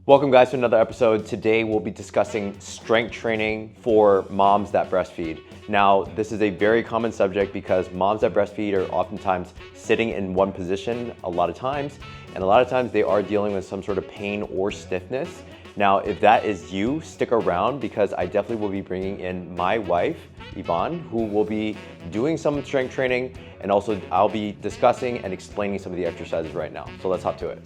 Welcome guys to another episode. Today we'll be discussing strength training for moms that breastfeed. Now, this is a very common subject because moms that breastfeed are oftentimes sitting in one position a lot of times, and a lot of times they are dealing with some sort of pain or stiffness. Now, if that is you, stick around because I definitely will be bringing in my wife, Yvonne, who will be doing some strength training, and also I'll be discussing and explaining some of the exercises right now. So let's hop to it.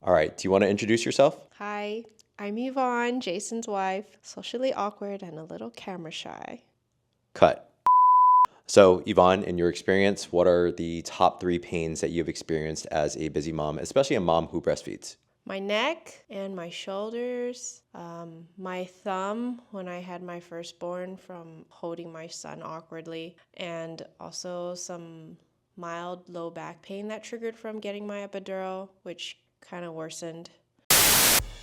All right, do you want to introduce yourself? Hi, I'm Yvonne, Jason's wife, socially awkward and a little camera shy. Cut. So Yvonne, in your experience, what are the top 3 pains that you've experienced as a busy mom, especially a mom who breastfeeds? My neck and my shoulders, my thumb when I had my firstborn from holding my son awkwardly, and also some mild low back pain that triggered from getting my epidural, which kind of worsened.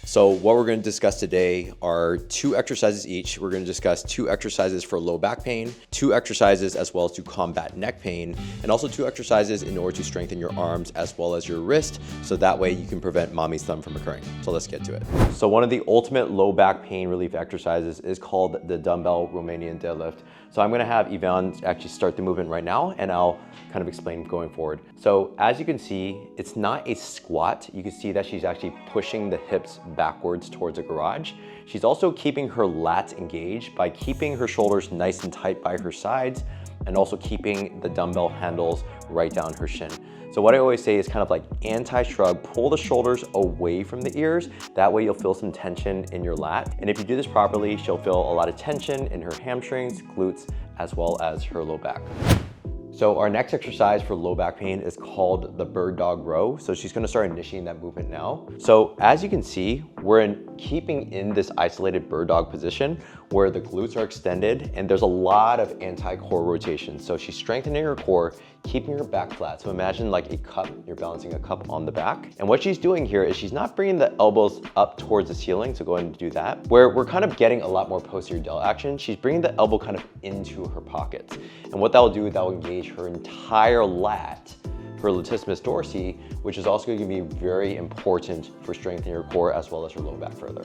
So what we're going to discuss today are 2 exercises each. We're going to discuss 2 exercises for low back pain, 2 exercises as well as to combat neck pain, and also 2 exercises in order to strengthen your arms as well as your wrist, so that way you can prevent mommy's thumb from occurring. So let's get to it. So one of the ultimate low back pain relief exercises is called the dumbbell Romanian deadlift. So I'm going to have Yvonne actually start the movement right now, and I'll kind of explain going forward. So as you can see, it's not a squat. You can see that she's actually pushing the hips backwards towards the garage. She's also keeping her lats engaged by keeping her shoulders nice and tight by her sides, and also keeping the dumbbell handles right down her shin. So what I always say is kind of like anti-shrug, pull the shoulders away from the ears. That way you'll feel some tension in your lat. And if you do this properly, she'll feel a lot of tension in her hamstrings, glutes, as well as her low back. So our next exercise for low back pain is called the bird dog row. So she's gonna start initiating that movement now. So as you can see, we're keeping in this isolated bird dog position where the glutes are extended and there's a lot of anti-core rotation. So she's strengthening her core, keeping her back flat. So imagine like a cup, you're balancing a cup on the back. And what she's doing here is she's not bringing the elbows up towards the ceiling, so go ahead and do that. Where we're kind of getting a lot more posterior delt action, she's bringing the elbow kind of into her pockets. And what that will do, that will engage her entire lat, her latissimus dorsi, which is also going to be very important for strengthening your core as well as her low back further.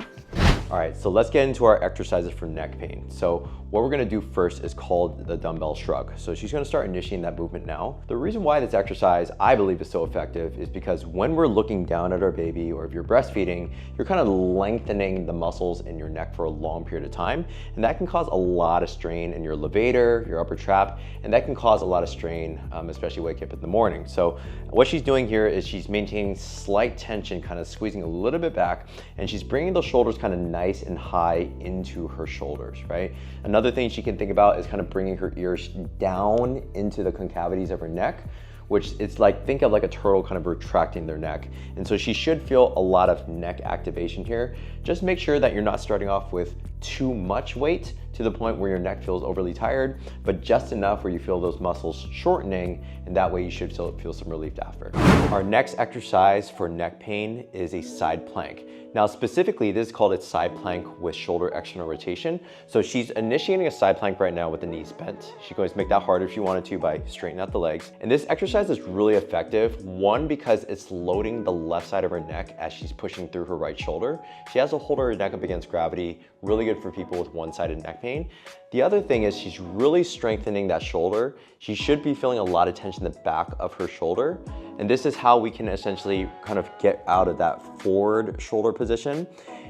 All right, so let's get into our exercises for neck pain. So what we're gonna do first is called the dumbbell shrug. So she's gonna start initiating that movement now. The reason why this exercise, I believe, is so effective is because when we're looking down at our baby, or if you're breastfeeding, you're kind of lengthening the muscles in your neck for a long period of time. And that can cause a lot of strain in your levator, your upper trap, and that can cause a lot of strain, especially wake up in the morning. So what she's doing here is she's maintaining slight tension, kind of squeezing a little bit back, and she's bringing those shoulders kind of nice and high into her shoulders, right? Another thing she can think about is kind of bringing her ears down into the concavities of her neck, which it's like, think of like a turtle kind of retracting their neck. And so she should feel a lot of neck activation here. Just make sure that you're not starting off with too much weight to the point where your neck feels overly tired, but just enough where you feel those muscles shortening, and that way you should feel some relief after. Our next exercise for neck pain is a side plank. Now specifically, this is called a side plank with shoulder external rotation. So she's initiating a side plank right now with the knees bent. She can always make that harder if she wanted to by straightening out the legs. And this exercise is really effective, one, because it's loading the left side of her neck as she's pushing through her right shoulder. She has to hold her neck up against gravity, really good for people with one-sided neck pain. The other thing is she's really strengthening that shoulder. She should be feeling a lot of tension in the back of her shoulder. And this is how we can essentially kind of get out of that forward shoulder position.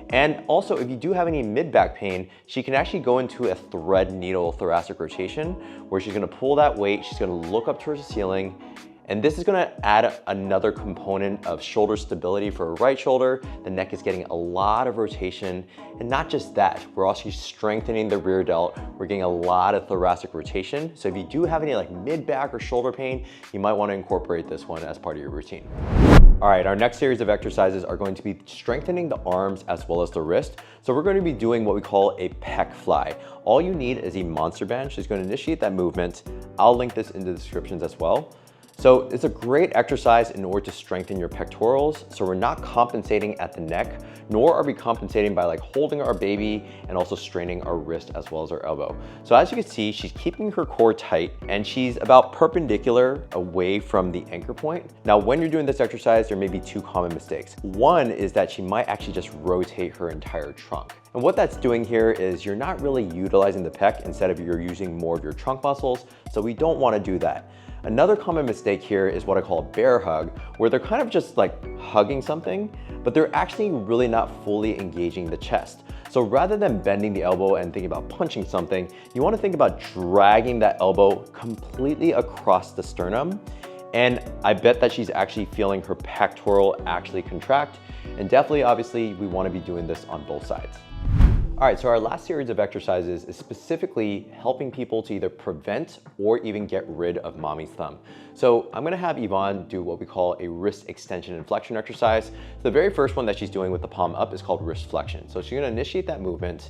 And also, if you do have any mid-back pain, she can actually go into a thread needle thoracic rotation where she's gonna pull that weight, she's gonna look up towards the ceiling, and this is gonna add another component of shoulder stability for her right shoulder. The neck is getting a lot of rotation. And not just that, we're also strengthening the rear delt. We're getting a lot of thoracic rotation. So if you do have any like mid-back or shoulder pain, you might wanna incorporate this one as part of your routine. All right, our next series of exercises are going to be strengthening the arms as well as the wrist. So we're going to be doing what we call a pec fly. All you need is a monster bench. She's going to initiate that movement. I'll link this in the descriptions as well. So it's a great exercise in order to strengthen your pectorals. So we're not compensating at the neck, nor are we compensating by like holding our baby and also straining our wrist as well as our elbow. So as you can see, she's keeping her core tight and she's about perpendicular away from the anchor point. Now, when you're doing this exercise, there may be two common mistakes. One is that she might actually just rotate her entire trunk. And what that's doing here is you're not really utilizing the pec, instead of you're using more of your trunk muscles. So we don't want to do that. Another common mistake here is what I call a bear hug, where they're kind of just like hugging something, but they're actually really not fully engaging the chest. So rather than bending the elbow and thinking about punching something, you want to think about dragging that elbow completely across the sternum. And I bet that she's actually feeling her pectoral actually contract. And definitely, obviously, we want to be doing this on both sides. All right, so our last series of exercises is specifically helping people to either prevent or even get rid of mommy's thumb. So I'm gonna have Yvonne do what we call a wrist extension and flexion exercise. The very first one that she's doing with the palm up is called wrist flexion. So she's gonna initiate that movement.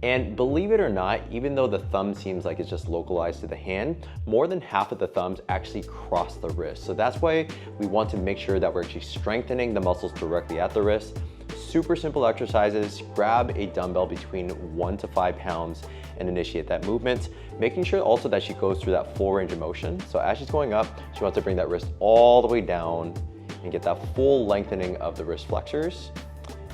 And believe it or not, even though the thumb seems like it's just localized to the hand, more than half of the thumbs actually cross the wrist. So that's why we want to make sure that we're actually strengthening the muscles directly at the wrist. Super simple exercises. Grab a dumbbell between 1 to 5 pounds and initiate that movement. Making sure also that she goes through that full range of motion. So as she's going up, she wants to bring that wrist all the way down and get that full lengthening of the wrist flexors.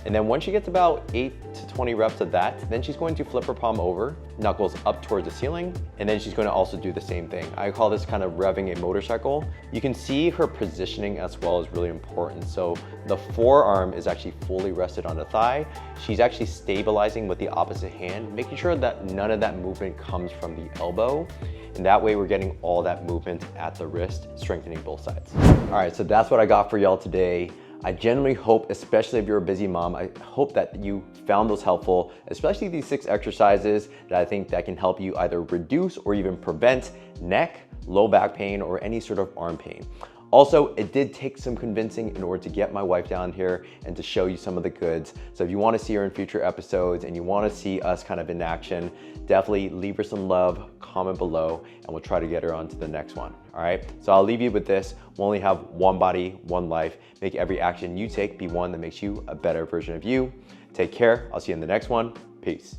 And then once she gets about 8 to 20 reps of that, then she's going to flip her palm over, knuckles up towards the ceiling, and then she's going to also do the same thing. I call this kind of revving a motorcycle. You can see her positioning as well is really important. So the forearm is actually fully rested on the thigh. She's actually stabilizing with the opposite hand, making sure that none of that movement comes from the elbow. And that way we're getting all that movement at the wrist, strengthening both sides. All right, so that's what I got for y'all today. I genuinely hope, especially if you're a busy mom, I hope that you found those helpful, especially these 6 exercises that I think that can help you either reduce or even prevent neck, low back pain, or any sort of arm pain. Also, it did take some convincing in order to get my wife down here and to show you some of the goods. So if you want to see her in future episodes and you want to see us kind of in action, definitely leave her some love, comment below, and we'll try to get her on to the next one. All right, so I'll leave you with this. We only have one body, one life. Make every action you take be one that makes you a better version of you. Take care. I'll see you in the next one. Peace.